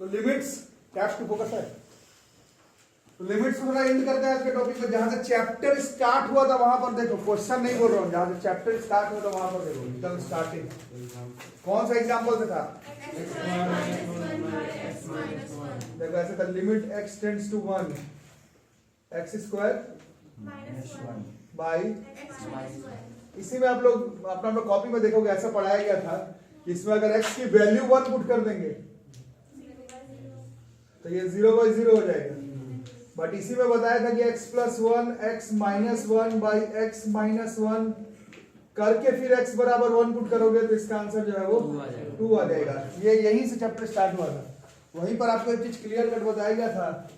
तो limits cash to focus है। तो लिमिट्स को थोड़ा एंड करते हैं आज के टॉपिक में। जहां से चैप्टर स्टार्ट हुआ था वहां पर देखो, क्वेश्चन नहीं बोल रहा हूं, जहां से चैप्टर स्टार्ट हुआ था वहां पर देखो एकदम स्टार्टिंग कौन सा एग्जांपल से था। देखो ऐसे था, limit x tends to 1 x square by. इसी में आप लोग अपना कॉपी में देखोगे ऐसा पढ़ाया गया था कि इसमें अगर x की वैल्यू 1 पुट कर देंगे तो ये 0/0 हो जाएगा। बट इसी में बताया था कि x plus 1 x minus 1 by x minus 1 करके फिर x बराबर 1 पुट करोगे तो इसका आंसर जो है वो 2 आ जाएगा। ये यहीं से चैप्टर स्टार्ट हुआ था। वहीं पर आपको एक चीज क्लियर कट बताया गया था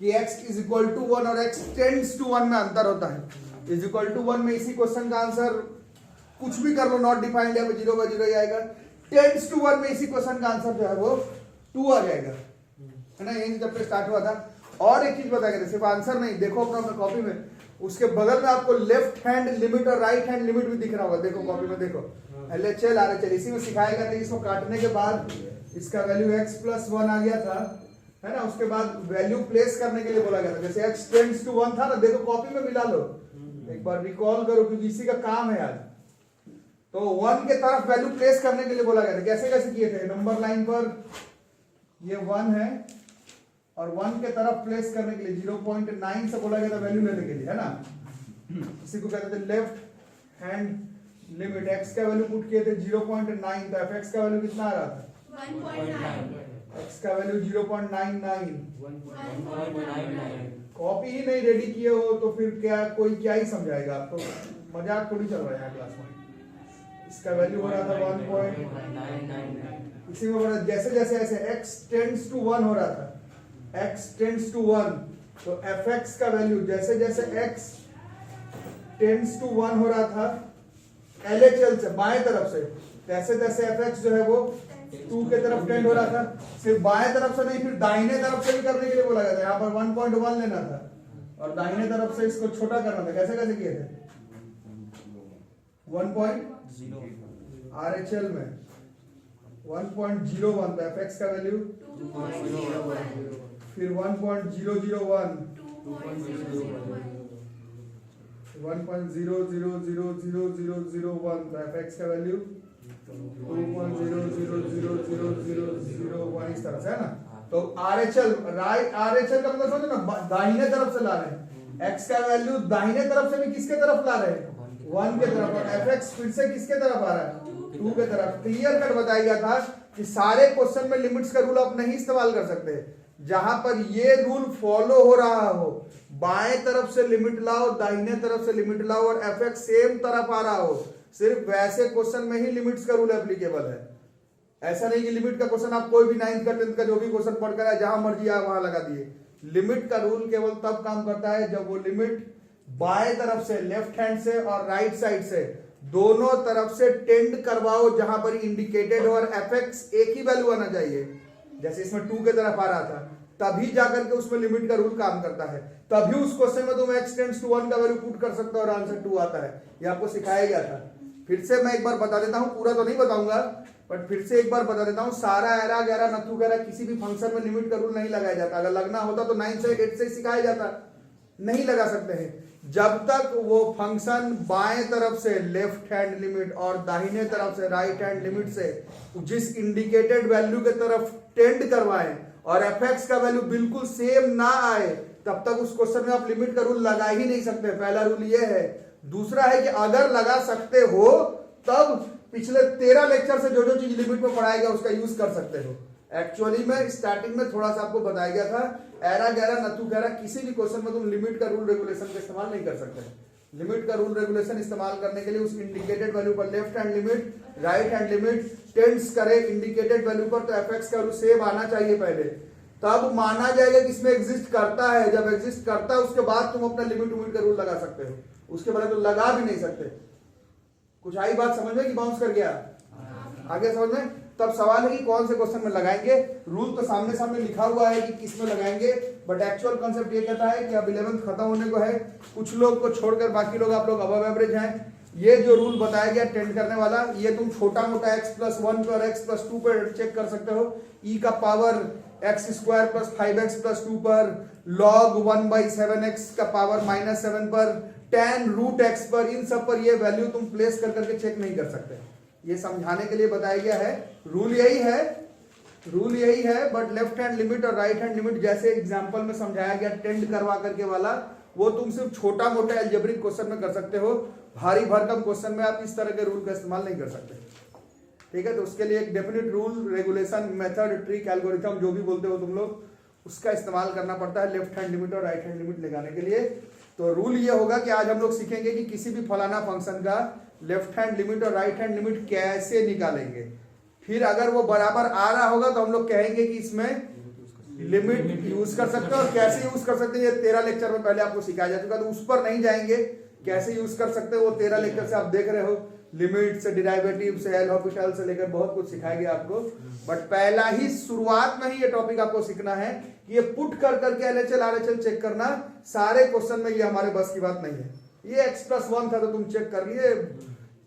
कि x इज इक्वल टू 1 और x टेंड्स टू 1 में अंतर होता है। इज इक्वल टू 1 में इसी क्वेश्चन का आंसर कुछ भी कर लो, नॉट डिफाइंड या 0/0 ही आएगा। टेंड्स टू 1 में इसी क्वेश्चन का आंसर जो है वो 2 आ जाएगा, है ना। यहीं से चैप्टर स्टार्ट हुआ था। और एक चीज बताया गया था, सिर्फ आंसर नहीं, देखो अपना कॉपी में उसके बगल में आपको लेफ्ट हैंड लिमिट और राइट हैंड लिमिट भी दिख रहा होगा। देखो कॉपी में देखो, LHL RHL इसी में सिखाया गया था। इसको काटने के बाद इसका वैल्यू x प्लस 1 आ गया था, है ना। उसके बाद वैल्यू प्लेस करने के लिए बोला गया था, जैसे x टेंड्स टू 1 था ना, देखो कॉपी में मिला लो, एक बार रिकॉल करो क्योंकि इसी का काम है आज। तो 1 के तरफ वैल्यू प्लेस करने के लिए बोला गया था। कैसे कैसे किए थे, नंबर लाइन पर ये 1 है और 1 के तरफ प्लेस करने के लिए 0.9 से बोला गया था वैल्यू लेने के लिए, है ना। इसी को कहते थे लेफ्ट हैंड लिमिट। x का वैल्यू पुट किए थे 0.9, तो fx का वैल्यू कितना आ रहा था 1.9, x का वैल्यू 0.99। कॉपी ही नहीं रेडी किए हो तो फिर क्या कोई क्या ही समझाएगा आपको, मजाक थोड़ी चल रहा है यहाँ क्लास में। इसका वैल्यू हो रहा था 1.99। इसी में बोला जैसे जैसे ऐसे x टेंड्स टू 1 हो रहा था, x टेंड्स टू 1, तो fx का वैल्यू जैसे जैसे x टेंड्स टू 1 हो रहा था LHL से बाएं तरफ से, तैसे तैसे fx जो है वो 2 के तरफ टेंड हो रहा था। सिर्फ बाएं तरफ से नहीं, फिर दाहिने तरफ से भी करने के लिए बोला गया था। यहाँ पर 1.1 लेना था और दाहिने तरफ से इसको छोटा करना था। कैसे कैसे किए थे, 1.0 RHL में 1.01, तो fx का वैल्यू 2.01, फिर 1.001, 1.0000001, तो fx का वैल्यू 2.0000001 इस तरह से, है ना। तो RHL राइट, RHL का मतलब समझो ना, दाहिने तरफ से ला रहे हैं। x का वैल्यू दाहिने तरफ से भी किसके तरफ ला रहे हैं, 1 के तरफ, और fx फिर से किसके तरफ आ रहा है, 2 के तरफ। क्लियर कट बताया गया था कि सारे क्वेश्चन में लिमिट्स का रूल आप नहीं इस्तेमाल कर सकते। जहां पर ये रूल फॉलो हो रहा हो, बाएं तरफ से लिमिट लाओ, दाहिने तरफ से लिमिट लाओ और fx सेम तरफ आ रहा हो, सिर्फ वैसे क्वेश्चन में ही लिमिट्स का रूल एप्लीकेबल है। ऐसा नहीं कि लिमिट का क्वेश्चन आप कोई भी 9th का 10th का जो भी क्वेश्चन पढ़कर आए, जहां मर्जी आप वहां लगा दिए। लिमिट का रूल केवल तब काम करता है जब वो लिमिट बाएं तरफ से, लेफ्ट हैंड से और राइट साइड से, दोनों तरफ से टेंड करवाओ, जहां पर इंडिकेटेड हो और fx एक ही वैल्यू आना चाहिए। जैसे इसमें 2 के तरफ आ रहा था, तभी जाकर के उसमें लिमिट का रूल काम करता है। तभी उस क्वेश्चन में तुम x टेंड्स टू 1 का वैल्यू पुट कर सकते हो और आंसर 2 आता है। ये आपको सिखाया गया था। फिर से मैं एक बार बता देता हूं, पूरा तो नहीं बताऊंगा बट फिर से एक बार बता देता हूं। सारा एरा गैरा नथु गैरा किसी भी फंक्शन में लिमिट का रूल नहीं लगाया जाता। अगर लगना होता तो 9 से 8 से सिखाया जाता, नहीं लगा सकते हैं। जब तक वो फंक्शन बाएं तरफ से लेफ्ट हैंड लिमिट और दाहिने तरफ से राइट हैंड लिमिट से जिस इंडिकेटेड वैल्यू के तरफ टेंड करवाएं और fx का वैल्यू बिल्कुल सेम ना आए, तब तक उस क्वेश्चन में आप लिमिट का रूल लगा ही नहीं सकते। पहला रूल ये है। दूसरा है कि अगर लगा सकते हो तब पिछले 13 लेक्चर से जो जो चीज लिमिट में पढ़ाया गया उसका यूज कर सकते हो। एक्चुअली में स्टार्टिंग में थोड़ा सा आपको बताया गया था, एरा गैरा नथु गैरा किसी भी क्वेश्चन में तुम लिमिट का रूल रेगुलेशन का इस्तेमाल नहीं कर सकते। लिमिट का रूल रेगुलेशन इस्तेमाल करने के लिए उस इंडिकेटेड वैल्यू पर left hand limit, right hand limit tends करे इंडिकेटेड वैल्यू पर, तो fx का वैल्यू सेम आना चाहिए पहले, तब माना जाएगा कि इसमें एग्जिस्ट करता है। जब एग्जिस्ट करता है उसके बाद तुम अपना लिमिट उमिट का रूल लगा सकते हो, उसके बाद तो लगा भी नहीं सकते। कुछ आई बात समझ में कि बाउंस कर गया, आगे समझ में। तब सवाल है कि कौन से क्वेश्चन में लगाएंगे। रूल तो सामने सामने लिखा हुआ है कि किस में लगाएंगे, बट एक्चुअल कॉन्सेप्ट ये कहता है कि अब 11th खत्म होने को है। कुछ लोग को छोड़कर बाकी लोग आप लोग अबव एवरेज हैं, ये जो रूल बताया गया टेंड करने वाला, ये तुम छोटा मोटा x+1 पर x+2 पर चेक कर सकते हो। e का पावर x² + 5x+2 पर, log 1/7x का पावर -7 पर, tan √x पर, इन सब पर ये वैल्यू तुम प्लेस कर करके चेक नहीं कर सकते। ये समझाने के लिए बताया गया है। रूल यही है बट लेफ्ट हैंड लिमिट और राइट हैंड लिमिट जैसे एग्जांपल में समझाया गया टेंड करवा करके वाला, वो तुम सिर्फ छोटा मोटा अलजेब्रिक क्वेश्चन में कर सकते हो। भारी भरकम क्वेश्चन में आप इस तरह के रूल का इस्तेमाल नहीं कर सकते। ठीक है, तो उसके लिए एक definite rule, regulation, method, trick, algorithm जो भी बोलते हो तुम लोग, उसका इस्तेमाल करना पड़ता है लेफ्ट हैंड लिमिट और राइट हैंड लिमिट लगाने के लिए। तो रूल ये होगा कि आज हम लोग सीखेंगे कि किसी भी फलाना फंक्शन का लेफ्ट हैंड लिमिट और राइट हैंड लिमिट कैसे निकालेंगे। फिर अगर वो बराबर आ रहा होगा तो हम लोग कहेंगे कि इसमें लिमिट यूज कर सकते हो, और कैसे यूज कर सकते हैं ये 13 लेक्चर में पहले आपको सिखाया जा चुका, तो उस पर नहीं जाएंगे। कैसे यूज कर सकते हो वो 13 लेक्चर से आप देख रहे हो, लिमिट से, डेरिवेटिव से, एल हॉस्पिटल से लेकर बहुत कुछ सिखाया गया आपको। बट पहला ही शुरुआत में ही ये टॉपिक आपको सीखना है कि ये पुट कर करके एलएचएल आरएचएल चेक करना सारे क्वेश्चन में ये हमारे बस की बात नहीं है। ये x+1 था तो तुम चेक कर लिए,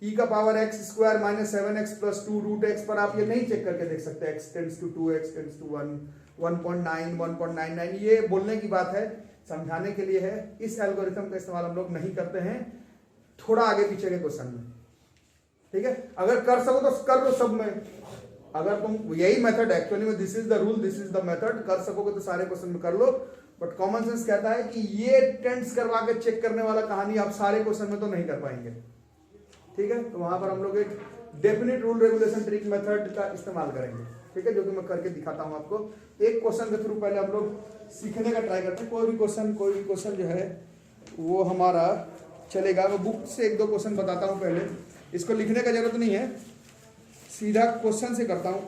e का पावर x² - 7x+2 √x पर आप ये नहीं चेक करके देख सकते, x tends to 2, x tends to 1, 1.9, 1.99, ये बोलने की बात है, समझाने के लिए है। इस एल्गोरिथम का इस्तेमाल हम लोग नहीं करते हैं थोड़ा आगे पीछे के क्वेश्चन में। ठीक है, अगर कर सको तो कर लो सब में। अगर तुम यही मेथड एक्चुअली में, this is the rule, this is the method, कर सकोगे तो सारे क्वेश्चन में कर लो। बट कॉमन सेंस कहता है कि ये टेंड्स करवा के चेक करने वाला कहानी आप सारे क्वेश्चन में तो नहीं कर पाएंगे। ठीक है, तो वहां पर हम लोग एक definite rule, regulation, trick, method का इस्तेमाल करेंगे। ठीक है, जो कि मैं करके दिखाता हूं आपको। एक क्वेश्चन के थ्रू पहले हम लोग सीखने का ट्राई करते हैं। कोई भी क्वेश्चन जो है वो हमारा चलेगा। मैं बुक से 1-2 क्वेश्चन बताता हूं पहले, इसको लिखने का जरूरत नहीं है, सीधा क्वेश्चन से करता हूं,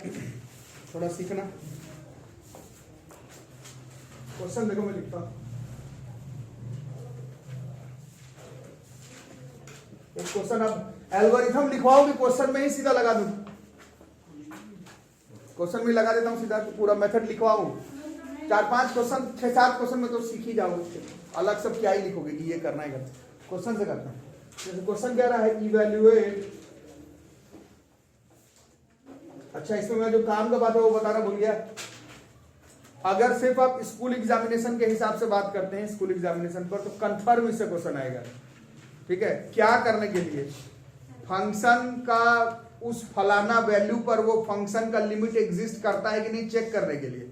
थोड़ा सीखना। क्वेश्चन देखो मैं लिखता हूं, एक क्वेश्चन, अब एल्गोरिथम लिखवाओ कि क्वेश्चन में ही सीधा लगा दूं, क्वेश्चन में लगा देता हूं सीधा, पूरा मेथड लिखवाऊं। 4-5 क्वेश्चन, 6-7 क्वेश्चन में तो सीख ही जाओगे, अलग सब क्या ही लिखोगे कि ये करना है। क्वेश्चन से करना है। जैसे क्वेश्चन कह रहा है इवैल्यूएट, अच्छा इसमें मैं जो काम का बात है वो बताना भूल गया। अगर सिर्फ आप स्कूल एग्जामिनेशन के हिसाब से बात करते हैं, स्कूल एग्जामिनेशन पर, तो कंफर्म इससे क्वेश्चन आएगा। ठीक है, क्या करने के लिए, फंक्शन का उस फलाना वैल्यू पर वो फंक्शन का लिमिट एग्जिस्ट करता है कि नहीं चेक करने के लिए।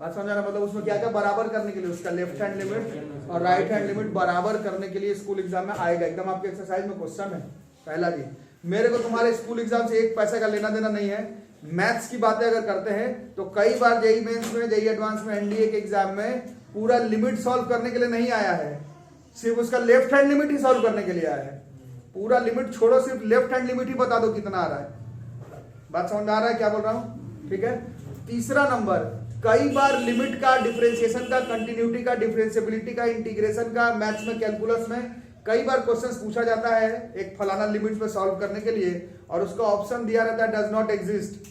बात समझाना, मतलब उसमें क्या क्या बराबर करने के लिए, उसका लेफ्ट हैंड लिमिट और राइट हैंड लिमिट बराबर करने के लिए स्कूल एग्जाम में आएगा। एकदम आपके एक्सरसाइज में क्वेश्चन है पहला जी। मेरे को तुम्हारे स्कूल एग्जाम से 1 पैसे का लेना देना नहीं है। मैथ्स की बातें अगर करते हैं तो कई बार जेईई मेंस में, जेईई एडवांस में, एनडीए के एग्जाम में पूरा लिमिट सॉल्व करने के लिए नहीं आया है, सिर्फ उसका लेफ्ट हैंड लिमिट ही सॉल्व करने के लिए आया है। पूरा लिमिट छोड़ो, सिर्फ लेफ्ट हैंड लिमिट ही बता दो कितना आ रहा है। बात समझ में आ रहा है क्या बोल रहा हूं? ठीक है, तीसरा नंबर, कई बार लिमिट का, डिफरेंशिएशन का, कंटिन्यूटी का, डिफरेंशिएबिलिटी का, इंटीग्रेशन का, मैथ्स में, कैलकुलस में कई बार क्वेश्चंस पूछा जाता है एक फलाना लिमिट पे सॉल्व करने के लिए, और उसका ऑप्शन दिया रहता है डज नॉट एग्जिस्ट।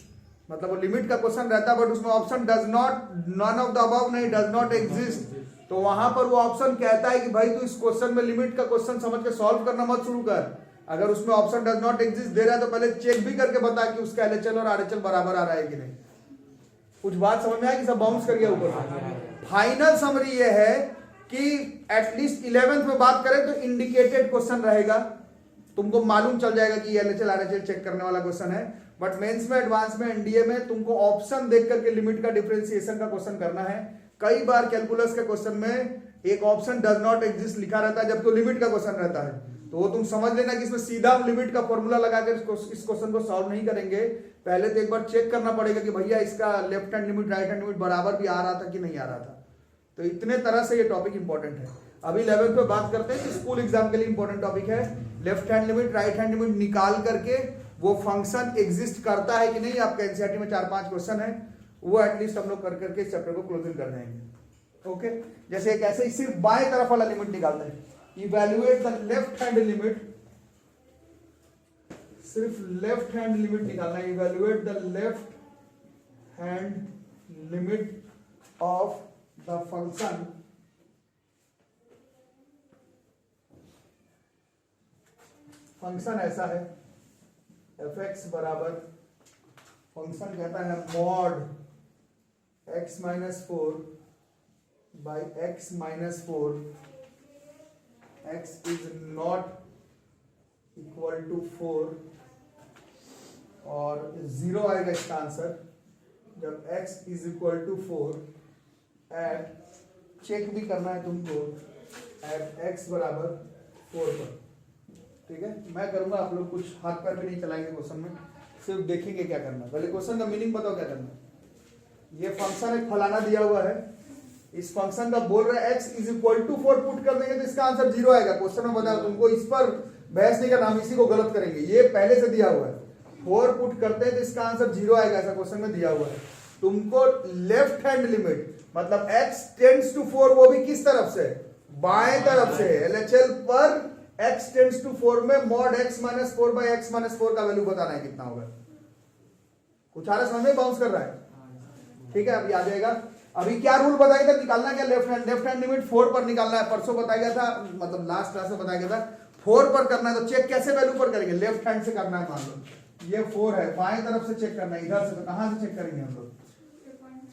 मतलब वो लिमिट का क्वेश्चन रहता है बट उसमें option does not, none of the above नहीं, डज नॉट एग्जिस्ट। तो वहां पर वो ऑप्शन कहता है कि भाई तू इस क्वेश्चन में लिमिट का क्वेश्चन समझ के सॉल्व करना मत शुरू कर। अगर उसमें ऑप्शन डज नॉट एग्जिस्ट दे रहा है तो पहले चेक भी करके बता कि उसका एलएचएल और आरएचएल बराबर आ रहा है कि नहीं। कुछ बात समझ में आया कि सब बाउंस कर गया ऊपर? फाइनल समरी ये है कि एटलीस्ट 11th में बात करें तो इंडिकेटेड क्वेश्चन रहेगा, तुमको मालूम चल जाएगा कि ये एलएचएल आरएचएल चेक करने वाला क्वेश्चन है। बट मेंस में, एडवांस में, एनडीए में तुमको ऑप्शन देख करके लिमिट का, डिफरेंशिएशन का क्वेश्चन करना है। कई बार कैलकुलस के क्वेश्चन में एक ऑप्शन डज नॉट एग्जिस्ट लिखा रहता है जबकि लिमिट का क्वेश्चन रहता है, तो वो तुम समझ लेना कि इसमें सीधा हम लिमिट का फॉर्मूला लगाकर इस क्वेश्चन को सॉल्व नहीं करेंगे। पहले तो एक बार चेक करना पड़ेगा कि भैया इसका left hand limit, right hand limit बराबर भी आ रहा था कि नहीं आ रहा था। तो इतने तरह से ये टॉपिक इंपॉर्टेंट है। अभी 11th पे बात करते हैं कि स्कूल एग्जाम के लिए इंपॉर्टेंट टॉपिक है left hand limit, right hand limit निकाल करके वो फंक्शन एग्जिस्ट करता है कि नहीं। आपका एनसीईआरटी में 4-5 क्वेश्चन है, वो एटलीस्ट हम लोग कर करके इस चैप्टर को क्लोजिंग कर देंगे। ओके, जैसे एक ऐसे ही सिर्फ बाएं तरफ वाला लिमिट निकालते हैं, evaluate the left hand limit, सिर्फ लेफ्ट हैंड लिमिट निकालना है। Evaluate the left hand limit of the function function ऐसा है एफ एक्स बराबर, फंक्शन कहता है mod x minus 4 by x minus 4, x is not equal to 4 और 0 आएगा इसका आंसर जब x is equal to 4 at, check भी करना है तुमको, एट x बराबर 4 पर। ठीक है, मैं करूंगा, आप लोग कुछ हाथ पैर भी नहीं चलाएंगे क्वेश्चन में, सिर्फ देखेंगे क्या करना है। पहले क्वेश्चन का मीनिंग बताओ क्या करना है। ये फंक्शन एक फलाना दिया हुआ है, इस फंक्शन का बोल रहा है x is equal to 4, put कर देंगे तो इसका आंसर 0 आएगा। क्वेश्चन में बताओ, तुमको इस पर बहस नहीं करना, हम इसी को गलत करेंगे। ये पहले से दिया हुआ है, 4 पुट करते हैं तो इसका आंसर 0 आएगा, ऐसा क्वेश्चन में दिया हुआ है। तुमको लेफ्ट हैंड लिमिट मतलब x टेंड्स टू 4, वो भी किस तरफ से, बाएं तरफ से। LHL पर x टेंड्स टू 4 में mod x minus 4 by x minus 4 का वैल्यू बताना है कितना होगा। कुछ आ रहा समझ में, बाउंस कर रहा है। ठीक है, अभी आ जाएगा। अभी क्या रूल बताया था, निकालना क्या, लेफ्ट हैंड लिमिट 4 पर निकालना है। परसों बताया गया था, मतलब लास्ट क्लास में बताया गया था 4 पर करना है। तो चेक कैसे वैल्यू पर करेंगे, लेफ्ट हैंड से करना है। मान लो ये 4 है, बाएं तरफ से चेक करना है, इधर से। तो कहां से चेक करेंगे हम लोग,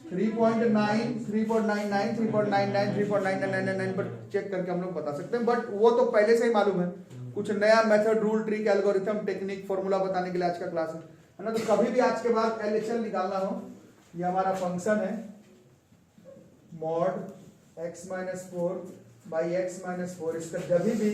3.9, 3.99, 3.99, 3.9999 पर चेक करके हम लोग बता सकते हैं। बट वो तो पहले से ही मालूम है, कुछ नया method, rule, trick, algorithm, technique, formula बताने के लिए आज का क्लास है ना। तो कभी भी आज के बाद LHL निकालना हो, ये हमारा फंक्शन है mod x minus 4 by x minus 4, इसका जब भी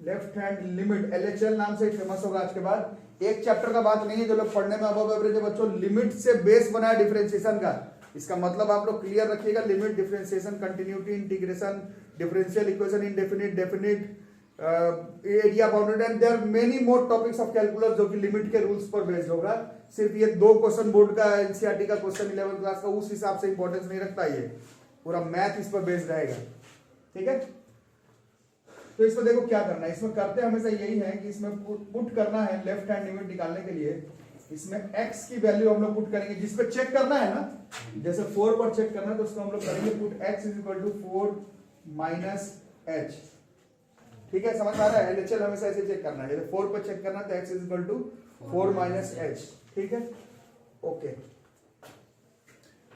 लेफ्ट हैंड लिमिट, LHL नाम से फेमस होगा आज के बाद। एक चैप्टर का बात नहीं है, जो लोग पढ़ने में अबव एवरेज है बच्चों, लिमिट से बेस बना है डिफरेंशिएशन का। इसका मतलब आप लोग क्लियर रखिएगा, limit, differentiation, continuity, integration, differential equation, indefinite, definite, area bounded, and there many more topics of calculus जो कि लिमिट के रूल्स पर बेस्ड होगा। सिर्फ ये 2 क्वेश्चन बोर्ड का, एनसीईआरटी का क्वेश्चन 11th क्लास का, उस हिसाब से इंपॉर्टेंस नहीं रखता, ये पूरा मैथ इस पर बेस्ड रहेगा। ठीक है, तो इसमें देखो क्या करना है, इसमें करते हमेशा यही है कि इसमें पुट करना है लेफ्ट हैंड लिमिट निकालने के लिए। इसमें x की वैल्यू हम लोग पुट करेंगे, जिस पे चेक करना है ना, जैसे 4 पर चेक करना है तो उसको हम लोग करेंगे put x is equal to 4 minus h। ठीक है, समझ आ रहा है, LHL हमेशा ऐसे चेक करना है, जैसे 4 पर चेक करना है तो x is equal to 4 minus h। ठीक है, ओके।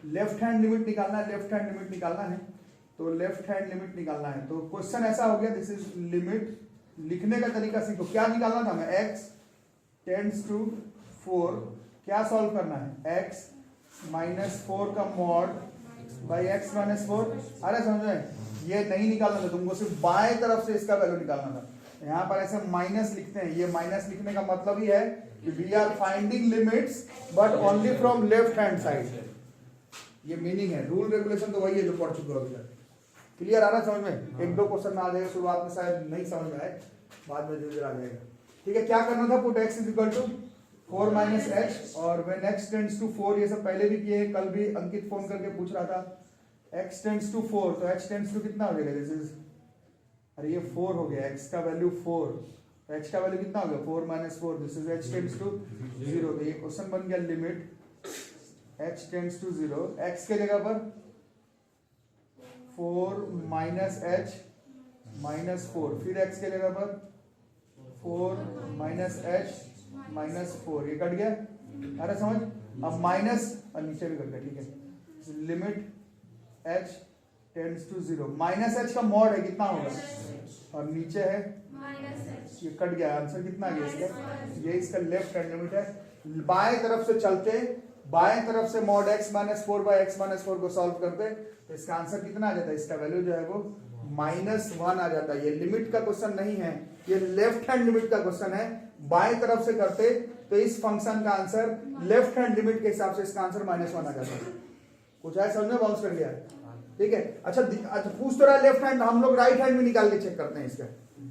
लेफ्ट हैंड लिमिट निकालना है, लेफ्ट हैंड लिमिट निकालना है, तो लेफ्ट हैंड लिमिट निकालना है। तो क्वेश्चन ऐसा हो गया, दिस इज लिमिट, लिखने का तरीका सीखो। क्या निकालना था, मैं x टेंड्स टू 4, क्या सॉल्व करना है, x माइनस 4 का मॉड बाई एक्स माइनस 4। अरे समझ में, ये नहीं निकालना था तुमको, सिर्फ बाएं तरफ से इसका वैल्यू निकालना था। यहाँ पर ऐसे माइनस लिखते हैं, ये माइनस लिखने का मतलब ही है कि we are finding limits but only from left hand side. ये मीनिंग है, रूल रेगुलेशन तो वही है जो पढ़ चुके हो अभी तक। क्लियर आ रहा समझ में, 1-2 क्वेश्चन में आ जाएगा, शुरुआत में शायद नहीं समझ में आए, बाद में धीरे-धीरे आ जाएगा। ठीक है, क्या करना था, put x is equal to 4 minus h, और व्हेन x टेंड्स टू 4, ये सब पहले भी किए, कल भी अंकित फोन करके पूछ रहा था, x टेंड्स टू 4, तो x टेंड्स टू कितना हो जाएगा, दिस इज, अरे ये 4 हो गया, x का वैल्यू 4, तो h का वैल्यू कितना हो गया, 4 minus 4, this is h tends to 0। तो ये क्वेश्चन बन गया limit h tends to 0, x के जगह पर 4 माइनस h माइनस 4, फिर x के जगह पर 4 माइनस h माइनस 4, ये कट गया। अरे समझ, अब माइनस और नीचे भी कट गया। ठीक है, limit h tends to 0, minus h का मॉड है कितना होगा, और नीचे है ये कट गया, आंसर कितना आ गया इसका, ये इसका लेफ्ट हैंड लिमिट है। बाएं तरफ से चलते, बाएं तरफ से mod x minus 4 by x minus 4 को सॉल्व करते तो इसका आंसर कितना आ जाता है, इसका वैल्यू जो है वो -1 आ जाता है। ये लिमिट का क्वेश्चन नहीं है, ये लेफ्ट हैंड लिमिट का क्वेश्चन है। बाएं तरफ से करते तो इस फंक्शन का आंसर लेफ्ट हैंड लिमिट के हिसाब से इसका आंसर -1 आ जाता है। कुछ है समझ में, बाउंस कर लिया। ठीक है, अच्छा पूछ तो रहा है लेफ्ट हैंड, हम लोग राइट हैंड में निकाल के चेक करते हैं इसका।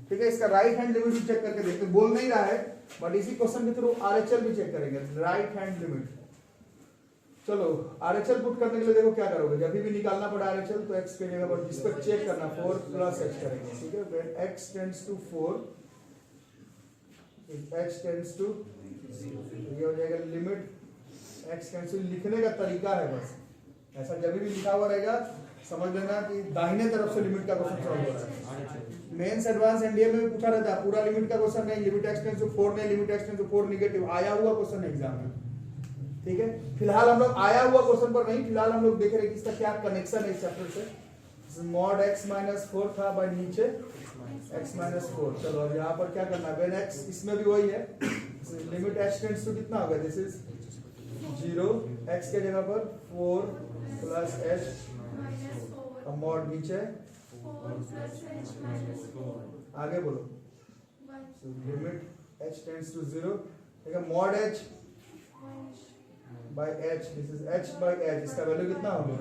ठीक है, इसका राइट हैंड लिमिट चेक करके देखते हैं, बोल नहीं रहा है बट इसी क्वेश्चन के थ्रू RHL भी चेक करेंगे, राइट हैंड लिमिट। चलो RHL पुट करने के लिए देखो क्या करोगे, जब भी निकालना पड़ा RHL तो x के जगह पर जिस पर चेक करना 4 प्लस h करेंगे। ठीक है, when x tends to 4, h tends to, ये हो जाएगा लिमिट x टेंड्स टू, लिखने का तरीका है बस, ऐसा जब भी लिखा हुआ रहेगा समझ लेना कि दाहिने तरफ से लिमिट का क्वेश्चन सॉल्व हो रहा है। मेंस एडवांस एनडीए में भी पूछा रहता है, पूरा लिमिट का क्वेश्चन नहीं, लिमिट x टेंड्स टू 4 नहीं, limit x tends to 4 negative आया हुआ क्वेश्चन एग्जाम में। ठीक है, फिलहाल हम लोग आया हुआ क्वेश्चन पर नहीं, फिलहाल हम लोग देख रहे हैं कि इसका क्या कनेक्शन है इस चैप्टर से। मॉड x माइनस 4 था बाय नीचे x माइनस 4। चलो अब यहाँ पर क्या करना है, व्हेन x, इसमें भी वही है, लिमिट h टेंड्स टू कितना होगा, दिस इज 0, x के जगह पर 4 प्लस h, मॉड नीचे, आगे बोलो, लिमिट h टेंड्स टू 0, ठीक है, mod h by h, this is h by h, इसका वैल्यू कितना होगा,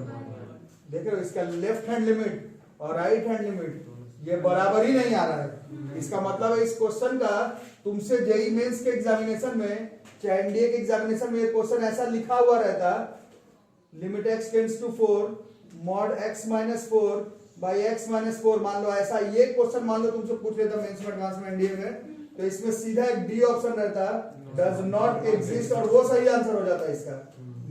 देख रहे हो, इसका लेफ्ट हैंड लिमिट और राइट हैंड लिमिट ये बराबर ही नहीं आ रहा है। इसका मतलब है इस क्वेश्चन का तुमसे जेई मेंस के एग्जामिनेशन में, चाहे एनडीए के एग्जामिनेशन में ये क्वेश्चन ऐसा लिखा हुआ रहता, limit x tends to 4 mod x minus 4 by x minus 4, मान लो ऐसा ये क्वेश्चन मान लो तुमसे पूछ लेता मेंस में, एडवांस में, एनडीए में, तो इसमें सीधा एक डी ऑप्शन रहता, डज नॉट एग्जिस्ट, और वो सही आंसर हो जाता है इसका,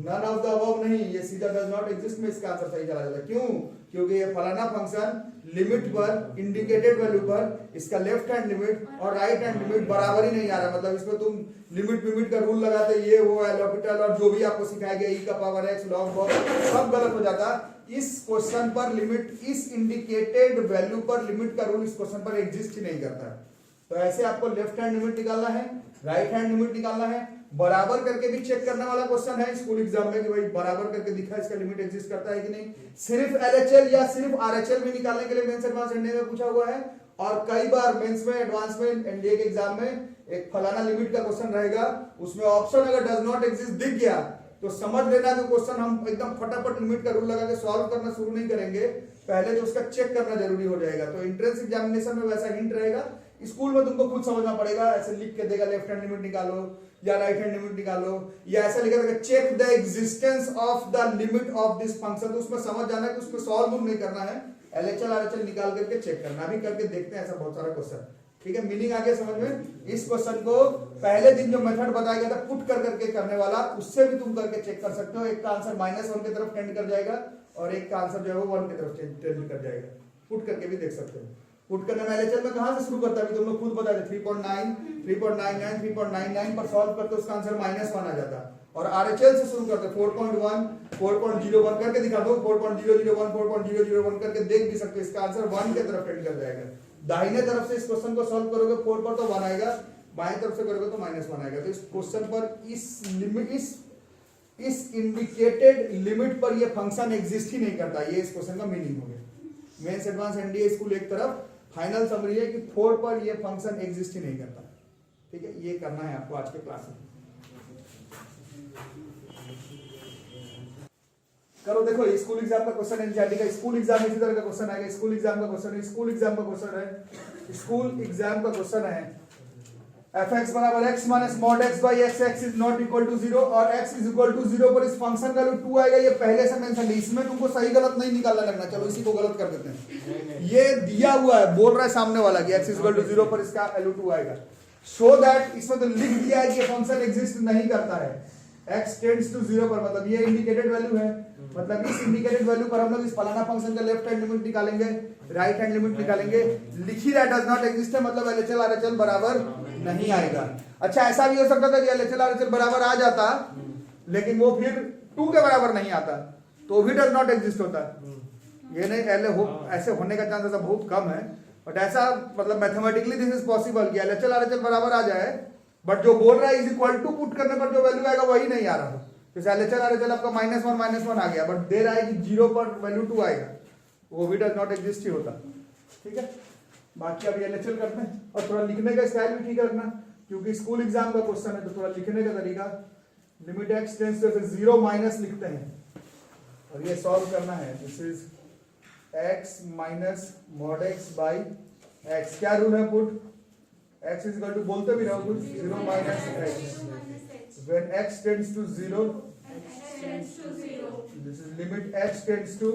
नन ऑफ द अबव नहीं, ये सीधा डज नॉट एग्जिस्ट में इसका आंसर सही चला जाता है। क्यों? क्योंकि ये फलाना फंक्शन लिमिट पर, इंडिकेटेड वैल्यू पर, इसका लेफ्ट हैंड लिमिट और राइट हैंड लिमिट बराबर ही नहीं आ रहा, मतलब इसमें तुम लिमिट का रूल लगाते, ये वो एलोपिटल और जो भी आपको सिखाया गया e का पावर x log बहुत सब गलत हो जाता। इस क्वेश्चन पर लिमिट, इस इंडिकेटेड वैल्यू पर लिमिट का रूल इस क्वेश्चन पर एग्जिस्ट ही नहीं करता। तो ऐसे आपको लेफ्ट हैंड लिमिट निकालना है, राइट हैंड लिमिट निकालना है, बराबर करके भी चेक करने वाला क्वेश्चन है स्कूल एग्जाम में कि भाई बराबर करके दिखा इसका लिमिट एग्जिस्ट करता है कि नहीं। सिर्फ एलएचएल या सिर्फ आरएचएल भी निकालने के लिए मेंस एडवांस एनडीए में पूछा हुआ है, और कई बार मेंस में, एडवांस में, एनडीए के एग्जाम में एक फलाना लिमिट का क्वेश्चन रहेगा, उसमें ऑप्शन अगर डज नॉट एग्जिस्ट दिख गया तो समझ लेना कि क्वेश्चन हम एकदम फटाफट लिमिट का रूल लगा के सॉल्व करना शुरू नहीं करेंगे, पहले तो उसका चेक करना जरूरी हो जाएगा। तो एंट्रेंस एग्जामिनेशन में वैसा हिंट रहेगा, स्कूल में तुमको खुद समझना पड़ेगा, ऐसे लिख के देगा लेफ्ट हैंड लिमिट निकालो या राइट हैंड लिमिट निकालो, या ऐसा लिखा देगा check the existence of the limit of this function, तो उसमें समझ जाना कि उसको सॉल्व नहीं करना है, एलएचएल आरएचएल निकाल करके चेक करना। अभी करके देखते हैं ऐसा बहुत सारा क्वेश्चन, ठीक है, मीनिंग आ गया समझ में। इस क्वेश्चन को पहले दिन जो मेथड बताया गया था पुट कर करके करने वाला, उससे भी तुम करके चेक कर सकते हो। एक का आंसर -1 की तरफ टेंड कर जाएगा और एक का आंसर जो है वो 1 की तरफ टेंड कर जाएगा, पुट करके भी देख सकते हो। पुट करने में एलएचएल में कहां से शुरू करता है, अभी तुम लोग खुद बता दे, 3.9 3.99 3.99 पर सॉल्व करते उसका आंसर -1 आ जाता, और आरएचएल से शुरू करते 4.1 4.01 करके दिखा दो, 4.001 4.001 करके देख भी सकते हो, इसका आंसर 1 की तरफ टेंड कर जाएगा। दाहिने तरफ से इस क्वेश्चन को सॉल्व करोगे 4 पर तो 1 आएगा, बाएं तरफ से करोगे तो -1 आएगा। तो इस क्वेश्चन पर इस लिमिट, इस इंडिकेटेड लिमिट पर ये फंक्शन एग्जिस्ट ही नहीं करता, ये इस क्वेश्चन का मीनिंग हो गया। मेंस एडवांस एनडीए स्कूल एक तरफ, फाइनल समरी है कि 4 पर ये फंक्शन एग्जिस्ट ही नहीं करता। ठीक है, ये करना है आपको आज के क्लास में। करो, देखो स्कूल एग्जाम का क्वेश्चन एनसीईआरटी का, स्कूल एग्जाम इसी तरह का क्वेश्चन आएगा, स्कूल एग्जाम का क्वेश्चन है, स्कूल एग्जाम का क्वेश्चन है, स्कूल एग्जाम का क्वेश्चन है fx बराबर x minus mod x by x, x is not equal to 0 और x इज इक्वल टू 0 पर इस फंक्शन का वैल्यू 2 आएगा। ये पहले से मेंशन है, इसमें तुमको सही गलत नहीं निकालना लगना। चलो इसी को गलत कर देते हैं, ये दिया हुआ है, बोल रहा है सामने वाला कि x इज इक्वल टू 0 पर इसका वैल्यू 2 आएगा, सो दैट इसमें तो लिख दिया है कि ये फंक्शन एग्जिस्ट नहीं करता है, x टेंड्स टू 0 पर, मतलब ये इंडिकेटेड वैल्यू है, मतलब इस इंडिकेटेड वैल्यू पर हम लोग इस फलाना फंक्शन का लेफ्ट हैंड लिमिट निकालेंगे, राइट हैंड लिमिट निकालेंगे, लिख ही रहा डज नॉट एग्जिस्ट है, मतलब एलएचएल आरएचएल बराबर नहीं आएगा। अच्छा, ऐसा भी हो सकता था कि एलएचएल आरएचएल बराबर आ जाता, लेकिन वो फिर 2 के बराबर नहीं आता, तो भी डज नॉट एग्जिस्ट होता। ये नहीं ऐसे होने का चांसेस बहुत कम है, बट ऐसा मतलब मैथमेटिकली दिस इज पॉसिबल कि एलएचएल आरएचएल बराबर आ जाए, बट जो बोल रहा है इज इक्वल टू पुट करने पर जो वैल्यू आएगा वही नहीं आ रहा। जैसे एलएचएल आरएचएल आपका -1 आ गया, बट दे रहा है कि 0 पर वैल्यू 2 आएगा, वो भी डज नॉट एग्जिस्ट ही होता। ठीक है, बाकी अभी एलएचएल करते हैं, और थोड़ा लिखने का स्टाइल भी ठीक रखना, क्योंकि स्कूल एग्जाम का क्वेश्चन है, तो थोड़ा लिखने का तरीका, limit x tends to 0 minus लिखते हैं और ये सॉल्व करना है। This is x minus mod x by x, क्या रूल है, put x is equal to, बोलते भी रहो कुछ, 0 minus x, when x tends to 0, this is limit x tends to,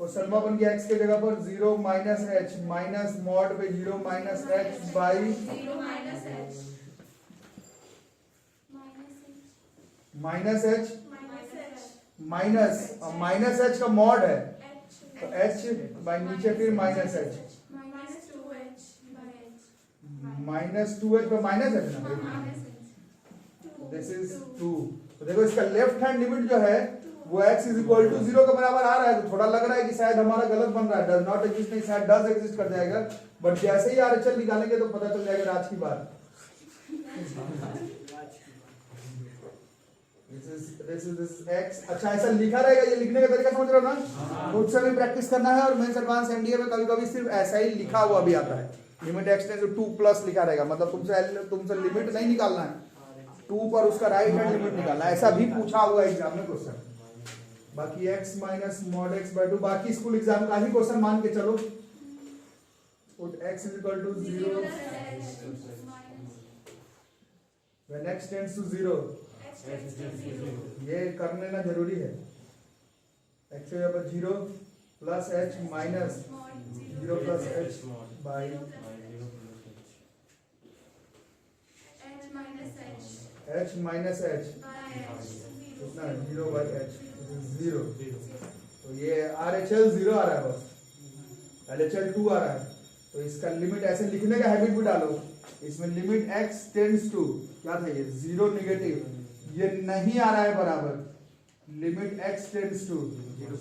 question बन गया x के जगह पर 0 माइनस h, माइनस मॉड पे 0 minus h by minus h, minus h का मॉड है, h बाई नीचे फिर minus h, minus 2h by h. Minus 2h पर माइनस h ना, दिस इज 2। तो देखो इसका लेफ्ट हैंड लिमिट जो है वो x इज इक्वल टू 0 के बराबर आ रहा है, तो थोड़ा लग रहा है कि शायद हमारा गलत बन रहा है, डज नॉट एग्जिस्ट नहीं, शायद डज एग्जिस्ट कर जाएगा, बट जैसे ही आरएचएल निकालेंगे तो पता चल जाएगा राज की बात। This x, अच्छा ऐसा लिखा रहेगा, ये लिखने का तरीका समझ रहे हो ना, खुद से भी प्रैक्टिस करना है, और मेंस एडवांस एनडीए में कभी कभी सिर्फ ऐसा ही लिखा हुआ भी आता है, limit x tends to 2 plus लिखा रहेगा, मतलब तुमसे लिमिट नहीं निकालना है, 2 पर उसका राइट हैंड लिमिट निकालना है, ऐसा भी पूछा हुआ एग्जाम में क्वेश्चन। बाकी x minus mod x by 2, बाकी स्कूल एग्जाम का ही क्वेश्चन मान के चलो, put x is equal to 0 when x tends to 0, ये कर लेना जरूरी है, x के बराबर 0 plus h minus 0 plus h by h minus h कितना 0 बाई h 0, तो ये RHL 0 आ रहा है, बस LHL 2 आ रहा है, तो इसका लिमिट ऐसे लिखने का हैबिट भी डालो, इसमें लिमिट x टेंड्स टू क्या था ये 0 नेगेटिव, ये नहीं आ रहा है बराबर, limit x tends to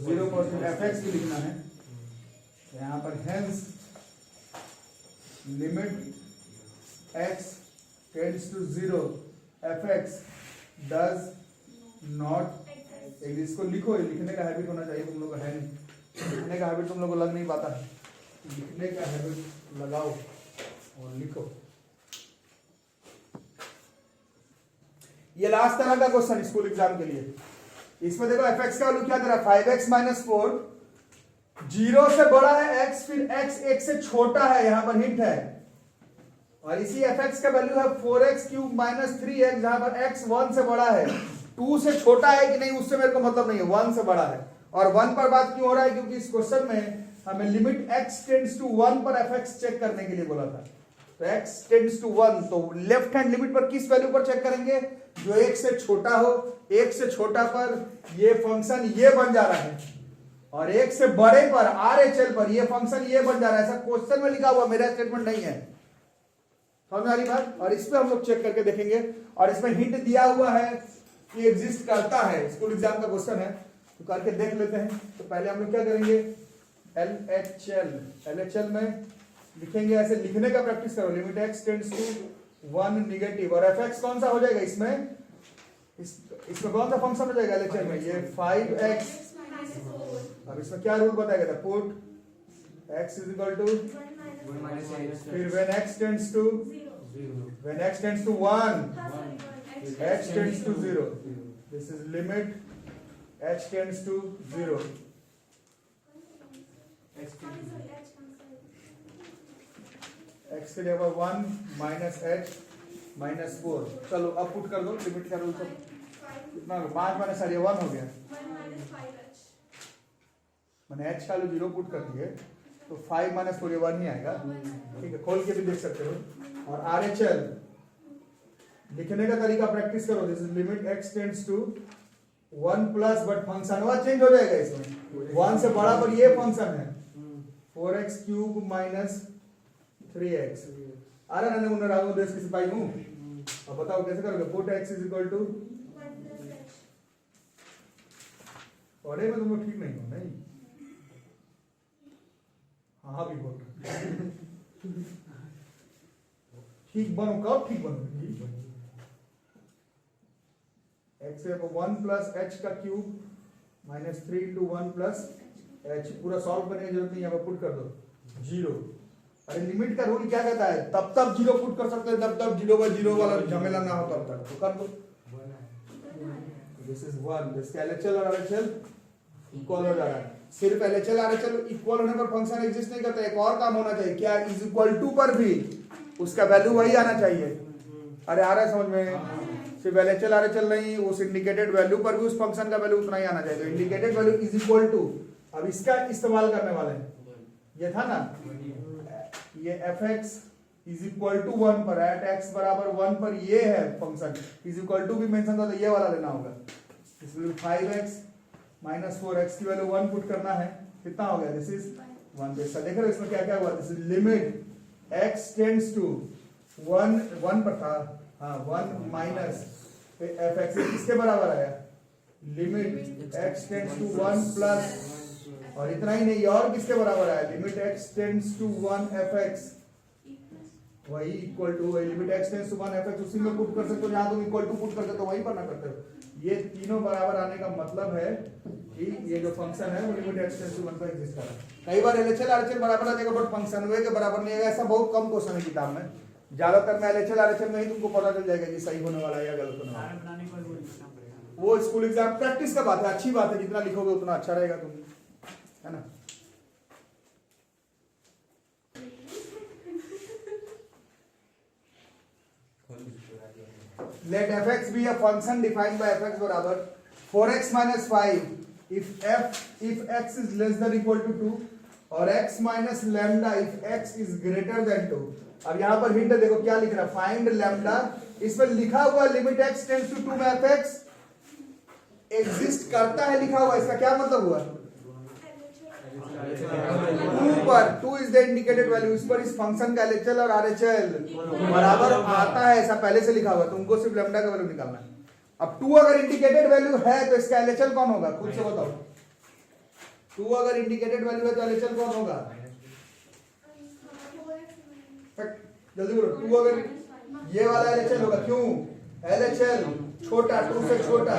0% fx भी लिखना है यहाँ पर, hence limit x tends to 0 fx does not, इसको लिखो, लिखने का हैबिट होना चाहिए, तुम लोग का है नहीं, लिखने का हैबिट तुम लोग को लग नहीं पाता है, लिखने का हैबिट लगाओ और लिखो। ये लास्ट तरह का क्वेश्चन स्कूल एग्जाम के लिए, इसमें देखो fx का वैल्यू क्या दे रहा है 5x माइनस 4, 0 से बड़ा है x, फिर x 1 से छोटा है, यहां पर हिंट है, और इसी fx का वैल्यू है 4x क्यूब माइनस 3x, जहां पर x 1 से बड़ा है, 2 से छोटा है कि नहीं उससे मेरे को मतलब नहीं है, 1 से बड़ा है, और 1 पर बात क्यों हो रहा है, क्योंकि इस क्वेश्चन में हमें लिमिट x टेंड्स टू 1 पर fx चेक करने के लिए बोला था, तो x टेंड्स टू 1, तो लेफ्ट हैंड लिमिट पर किस वैल्यू पर चेक करेंगे, जो 1 से छोटा हो, 1 से छोटा पर ये फंक्शन ये बन जा रहा है, और 1 से बड़े पर RHL पर ये फंक्शन ये बन जा रहा है, ऐसा क्वेश्चन में लिखा हुआ, मेरा स्टेटमेंट नहीं है, समझ आ रही बात, और इस पे हम लोग चेक करके देखेंगे, और इसमें हिंट दिया हुआ है कि एग्जिस्ट करता है, स्कूल एग्जाम का क्वेश्चन है, तो करके देख लेते हैं। तो पहले हम लोग क्या करेंगे, LHL में लिखेंगे, ऐसे लिखने का प्रैक्टिस करो, limit x tends to 1 negative, और fx कौन सा हो जाएगा इसमें, इसमें कौन सा फंक्शन हो जाएगा LHL में, ये 5x, अब इसमें क्या रूल बताएगा था, put x is equal to, फिर when x tends to 1 h tends to 0, this is limit h tends to 0, x के जगह 1 माइनस h माइनस 4, चलो अब पुट कर दो, लिमिट का रूल सब कितना हो गया, 5 माइनस 1 हो गया, मैंने h का वैल्यू 0 पुट कर दिए, तो 5 माइनस 4 1 ही आएगा, ठीक है, खोल के भी देख सकते हो। और RHL लिखने का तरीका प्रैक्टिस करो, this is limit x tends to 1 plus, but function हुआ चेंज हो जाएगा इसमें, 1 से बड़ा पर ये फंक्शन है 4x क्यूब माइनस 3x, अरे नन्हे मुन्ने राघव देश की सिपाही हूं, अब बताओ कैसे करोगे, put x is equal to, पढ़े में तुम लोग ठीक नहीं हो, नहीं हाँ भी बोल ठीक बनो, कब ठीक बनो, x से 1 प्लस h का cube minus 3 into 1 plus h, पूरा सॉल्व करने की जरूरत नहीं, यहाँ पर पुट कर दो 0, अरे लिमिट का रूल क्या कहता है, तब तब 0 पुट कर सकते हैं, तब तब 0/0 वाला झमेला ना हो, तब तक तो कर दो, दिस इज 1, दिस LHL और RHL इक्वल हो जा रहा है, सिर्फ LHL RHL इक्वल होने पर फंक्शन एग्जिस्ट नहीं करता, एक और काम होना चाहिए, क्या इज इक्वल टू पर भी उसका वैल्यू वही आना चाहिए, अरे आ रहा है समझ में, सिर्फ LHL RHL नहीं, उस इंडिकेटेड वैल्यू पर भी उस फंक्शन का वैल्यू उतना ही आना चाहिए, तो indicated value is equal to, अब इसका इस्तेमाल करने वाले हैं, ये था ना, ये fx इज इक्वल टू 1 पर, एट x बराबर 1 पर ये है फंक्शन, इज इक्वल टू भी मेंशन था, तो ये वाला लेना होगा, इसमें 5x माइनस 4x की वैल्यू 1 पुट करना है, कितना हो गया, दिस इज 1। जैसा देख रहे हो इसमें क्या क्या हुआ, this is limit x tends to 1 पर था, हाँ 1 माइनस fx किसके बराबर आया, limit x tends to 1 plus, और इतना ही नहीं और किसके बराबर आया, limit x tends to 1 fx, वही equal to limit x tends to 1 fx, उसी में पुट कर सकते हो जहां तुम इक्वल टू पुट करते हो वहीं पर ना करते हो। ये तीनों बराबर आने का मतलब है कि ये जो फंक्शन है वो लिमिट x टेंड्स टू 1 पर एग्जिस्ट कर रहा है। कई बार LHL RHL बराबर आ जाएगा बट फंक्शन वे के बराबर नहीं आएगा, ऐसा बहुत कम क्वेश्चन है किताब में, ज्यादातर में LHL RHL में ही तुमको पता चल जाएगा कि सही होने वाला है या गलत होने वाला है। वो स्कूल एग्जाम प्रैक्टिस का बात है, अच्छी बात है, जितना लिखोगे उतना अच्छा रहेगा तुम, है ना। Let fx be a function defined by fx बराबर 4x minus 5 if x is less than equal to 2 और x minus lambda if x is greater than 2। अब यहाँ पर हिंट देखो क्या लिख रहा है, फाइंड लैम्डा, इसमें लिखा हुआ लिमिट x टेंड्स टू 2 में fx एग्जिस्ट करता है लिखा हुआ, इसका क्या मतलब हुआ, 2 पर 2 इज द इंडिकेटेड वैल्यू, इस पर इस फंक्शन का LHL और RHL बराबर आता है, ऐसा पहले से लिखा हुआ, तुमको सिर्फ लैम्डा का वैल्यू निकालना है। अब 2 अगर इंडिकेटेड वैल्यू है तो इसका LHL कौन होगा, खुद से बताओ, 2 अगर इंडिकेटेड वैल्यू है तो LHL कौन होगा, जल्दी बोलो, 2 अगर ये वाला LHL होगा, क्यों, LHL छोटा 2 से छोटा,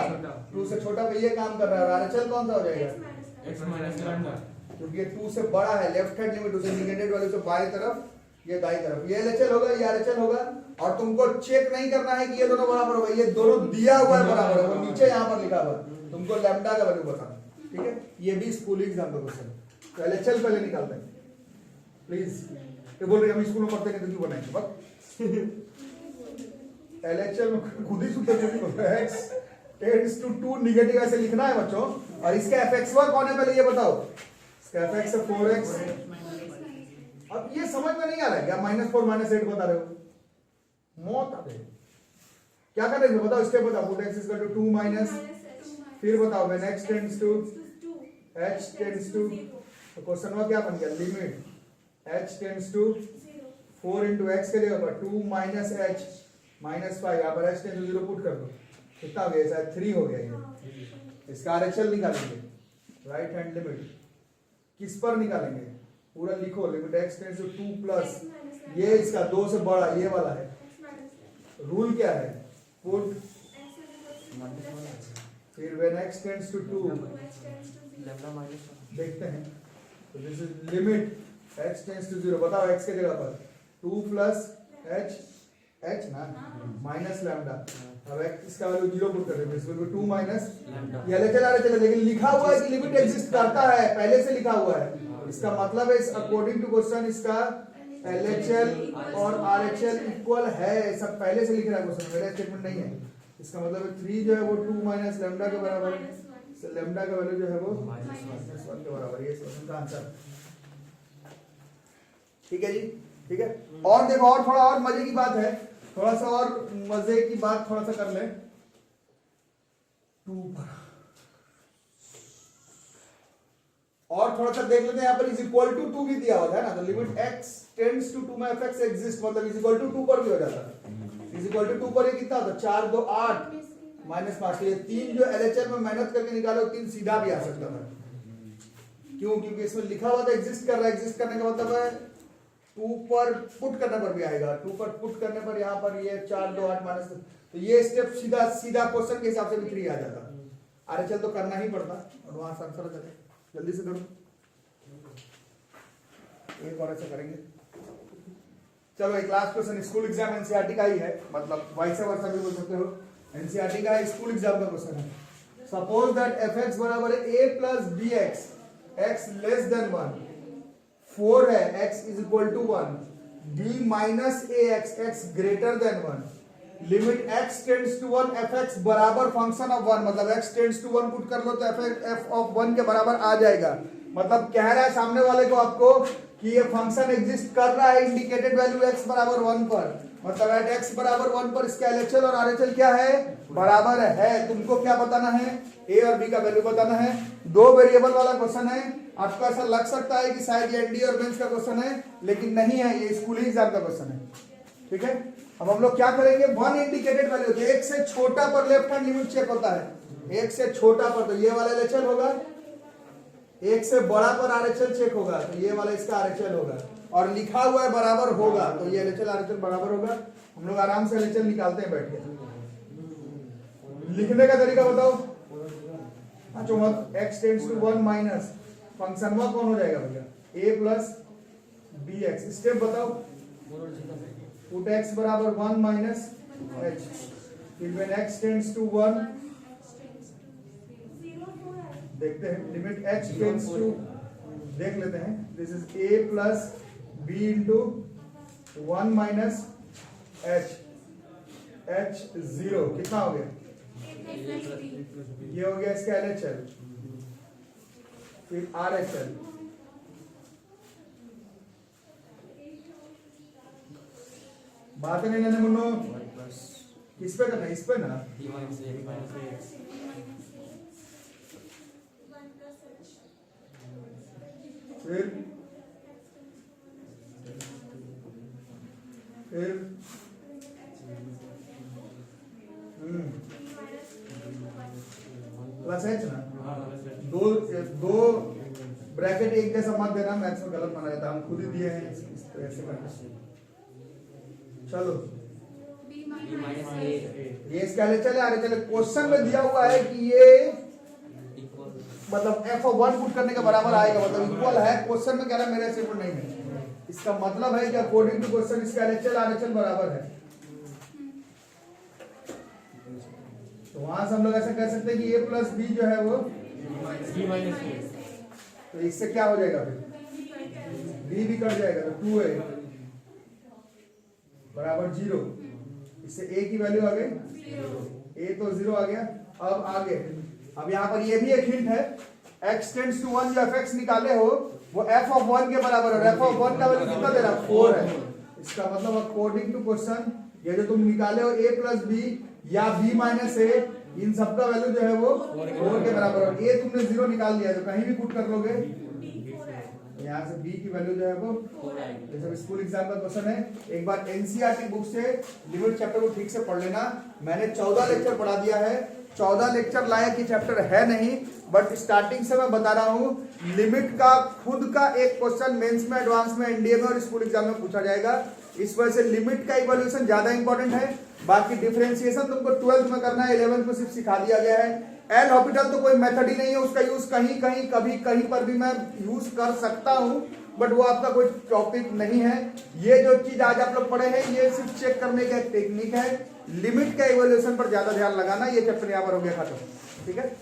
2 से छोटा पे ये काम कर रहा है, RHL कौन सा हो जाएगा, x माइनस लैम्डा, क्योंकि ये 2 से बड़ा है, लेफ्ट हैंड लिमिट उसे इंडिकेटेड वैल्यू से बाईं तरफ, ये दाईं तरफ, ये LHL होगा, ये RHL होगा, और तुमको चेक नहीं करना है कि ये दोनों बराबर होगा, ये दोनों दिया हुआ है बराबर है, वो नीचे यहाँ पर लिखा हुआ है, तुमको लैम्डा का वैल्यू बताना, ठीक है। ये भी स्कूल एग्जाम का क्वेश्चन है, तो LHL पहले निकालते हैं प्लीज। ये बोल रहे हम स्कूल में पढ़ते हैं तो क्यों बनाएंगे, बस LHL में खुद ही सुनते हैं, x टेंड्स टू 2 निगेटिव ऐसे लिखना है बच्चों, और इसका fx1 कौन है पहले ये बताओ, इसका fx है 4x। अब ये समझ में नहीं आ रहा है क्या, -4 -8 बता रहे हो, मौत आ गई, क्या कर रहे हो बताओ, स्टेप बताओ, put x equal to 2 minus, फिर बताओ when x tends to h tends to, तो क्वेश्चन में क्या बन गया, limit h tends to 4 into x के जगह 2 minus h minus 5, यहाँ पर h टेंड्स टू 0 पुट कर दो, कितना हो गया, शायद 3 हो गया ये, इसका RHL निकालेंगे, राइट हैंड लिमिट किस पर निकालेंगे, पूरा लिखो, limit x tends to 2 plus ये इसका 2 से बड़ा ये वाला है, रूल क्या है, पुट, फिर when x tends to 2 lambda minus, देखते हैं, तो this is limit x tends to 0, बताओ x के जगह पर 2 प्लस h ना माइनस लैम्डा, अब x इसका वैल्यू 0 पुट कर देंगे, इसमें 2 माइनस ये LHL RHL, लेकिन लिखा हुआ है कि लिमिट एग्जिस्ट करता है, पहले से लिखा हुआ है, इसका मतलब है अकॉर्डिंग टू क्वेश्चन इसका LHL और RHL इक्वल है, सब पहले से लिख रहा है क्वेश्चन, मेरा स्टेटमेंट नहीं है, इसका मतलब है 3 जो है वो 2 माइनस लैम्डा के बराबर है, तो लैम्डा का वैल्यू जो है वो -1 के बराबर, ये क्वेश्चन का आंसर, ठीक है जी, ठीक है। और देखो और थोड़ा और मजे की बात है, थोड़ा सा और मजे की बात थोड़ा सा कर ले, 2 पर और थोड़ा सा देख लेते हैं, यहाँ पर इज इक्वल टू 2 भी दिया हुआ है ना, तो लिमिट x टेंड्स टू 2 में fx एग्जिस्ट, मतलब इज इक्वल टू 2 पर भी हो जाता है, इज इक्वल टू 2 पर ये कितना होता है, 4 2 8 -5, ये 3 जो LHL में मेहनत करके निकालो 3 सीधा भी आ सकता था, क्यों, क्योंकि इसमें लिखा हुआ था एग्जिस्ट कर रहा है, एग्जिस्ट करने का मतलब है 2 पर पुट करने पर भी आएगा, 2 पर पुट करने पर यहाँ पर ये 4 2 8 माइनस, तो ये स्टेप सीधा सीधा क्वेश्चन के हिसाब से भी 3 आ जाता, RHL तो करना ही पड़ता, और वहां से आंसर आ जाता, जल्दी से करो, एक और ऐसा करेंगे, चलो एक last question, school exam NCERT का ही है, मतलब वाइस वर्सा भी बोल सकते हो, एनसीईआरटी का स्कूल एग्जाम का क्वेश्चन है, सपोज दैट fx बराबर है a plus bx, x less than 1, 4 है, x is equal to 1, b minus ax, x greater than 1, limit x tends to 1 fx बराबर फंक्शन ऑफ 1, मतलब x टेंड्स टू 1 पुट कर लो तो f of 1 के बराबर आ जाएगा, मतलब कह रहा है सामने वाले को आपको कि ये फंक्शन एग्जिस्ट कर रहा है इंडिकेटेड वैल्यू x बराबर 1 पर, मतलब एट x बराबर 1 पर इसका LHL और RHL क्या है, बराबर है, तुमको क्या बताना है, ए और बी का वैल्यू बताना है। 2 वेरिएबल वाला क्वेश्चन है। आपको ऐसा लग सकता है कि शायद ये एनडी और मेंस का क्वेश्चन है, लेकिन नहीं है, ये स्कूली एग्जाम का क्वेश्चन है। ठीक है, अब हम लोग क्या करेंगे, 1 इंडिकेटेड वैल्यू, एक से छोटा पर लेफ्ट हैंड लिमिट चेक होता है, एक से छोटा पर तो ये वाला एलएचएल होगा, एक से बड़ा पर आरएचएल चेक होगा तो ये वाला इसका आरएचएल होगा, और लिखा हुआ है बराबर होगा तो ये एलएचएल आरएचएल बराबर होगा। हम लोग आराम से एलएचएल निकालते हैं बैठ के। लिखने का तरीका बताओ। अच्छा मत x tends to 1 minus function में कौन हो जाएगा भैया, a प्लस bx। स्टेप बताओ। पुट x बराबर 1 माइनस h, फिर व्हेन x टेंड्स टू 1, देखते हैं लिमिट h टेंड्स टू, देख लेते हैं, this is a plus b into 1 minus h, h 0 कितना हो गया, ये हो गया इसका LHL, फिर RHL, बात नहीं लेने मुन्नो, किस पे करना, इस पे ना, फिर प्लस एच ना, दो ब्रैकेट एक जैसा मत देना, मैथ्स में गलत माना जाता है, हम खुद ही दिए हैं इस तरह से करना। चलो ये इसका LHL है, RHL है। क्वेश्चन में दिया हुआ है कि ये मतलब f of 1 पुट करने के बराबर आएगा, मतलब इक्वल है, क्वेश्चन में कह रहा है मेरे से इक्वल नहीं है, इसका मतलब है कि अकॉर्डिंग टू क्वेश्चन इसका LHL RHL बराबर है। तो वहां से हम लोग ऐसा कह सकते हैं कि a प्लस बी जो है वो b माइनस a, तो इससे क्या हो जाएगा, फिर b भी कट जाएगा तो 2a बराबर 0, इससे a की वैल्यू आ गई, a तो 0 आ गया। अब आगे, अब यहाँ पर ये भी एक हिंट है, x टेंड्स टू 1 जो fx निकाले हो वो f of 1 के बराबर है, f of 1 का वैल्यू कितना दे रहा है, 4 है। इसका मतलब अकॉर्डिंग टू क्वेश्चन ये जो तुम निकाले हो a प्लस बी या b माइनस a, इन सबका वैल्यू जो है वो 4 के बराबर है। a तुमने 0 निकाल दिया तो कहीं भी पुट कर लोगे, यहाँ से b की वैल्यू जो है वो, जैसे स्कूल एग्जाम का क्वेश्चन है, एक बार एनसीईआरटी बुक से लिमिट चैप्टर को ठीक से पढ़ लेना। मैंने 14 लेक्चर पढ़ा दिया है, 14 लेक्चर लायक ये चैप्टर है नहीं, बट स्टार्टिंग से मैं बता रहा हूँ, लिमिट का खुद का एक क्वेश्चन मेंस में, एडवांस में, एनडीए में और स्कूल एग्जाम में पूछा जाएगा। इस वजह से लिमिट का इवैल्यूएशन ज्यादा इंपॉर्टेंट है। बाकी डिफरेंशिएशन तुमको 12th में करना है, 11th में सिर्फ सिखा दिया गया है। एल हॉस्पिटल तो कोई मेथड ही नहीं है, उसका यूज कहीं कहीं कभी कहीं पर भी मैं यूज कर सकता हूँ, बट वो आपका कोई टॉपिक नहीं है। ये जो चीज आज आप लोग पढ़े हैं ये सिर्फ चेक करने का एक टेक्निक है। लिमिट का इवैल्यूएशन पर ज्यादा ध्यान लगाना। ये चैप्टर यहाँ पर हो गया खत्म, ठीक है।